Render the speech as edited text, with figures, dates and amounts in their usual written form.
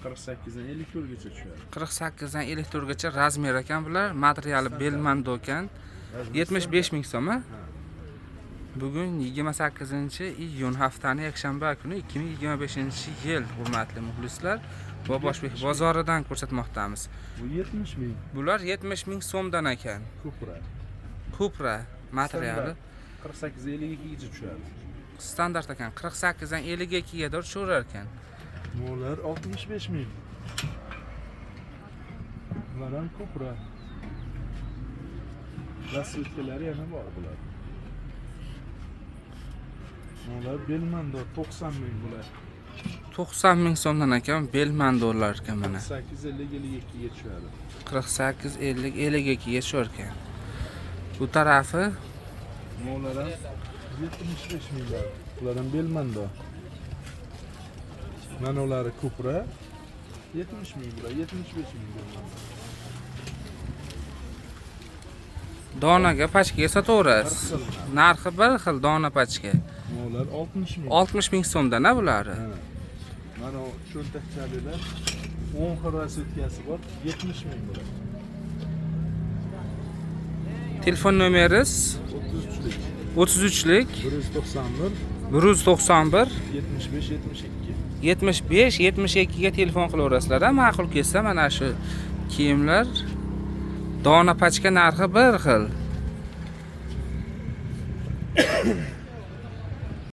48 dan 54 gacha tushadi. 48 dan 54 gacha razmer ekan bular. Materiali belmando ekan. 75 ming so'm. Bugun 28-iyun haftaning yakshanba kuni 2025-yil, hurmatli muxlislar. Boboshbek bozoridan ko'rsatmoqdamiz. Bu 70 ming. Bular 70 ming so'mdan ekan. Kupra materiali 48 52 gacha tushadi. standart ekan. 48 dan 52 ga doğru tushaverar ekan. Mo'lar 65 ming. Bular ham Cupra. Lastiklar yana bor bular. Mo'lar Belmando 90 ming bular. 90 ming so'mdan ekan, belmandolar ekan mana. 48 50 52 ga tushadi. 48 50 52 ga tushar ekan. Bu tarafi Mo'lar ham 75 minglar. Bular ham Belmando. Mana ular Cupra 70 ming bular, 75 ming Belmando. donaga pachkaga sotaverasiz. Narxi bir xil dona pachka. Mo'lar 60 ming. 60 ming so'mdan a bulari. Mana cho'ntakchalilar 10 xil rasyotkasi bor, 70 ming bular. Telefon nomeringiz 33lik 33lik 191 191 75 72. 75 72 ga telefon qilaverasizlar. Ma'qul kelsa mana shu kiyimlar dona pachka narxi bir xil.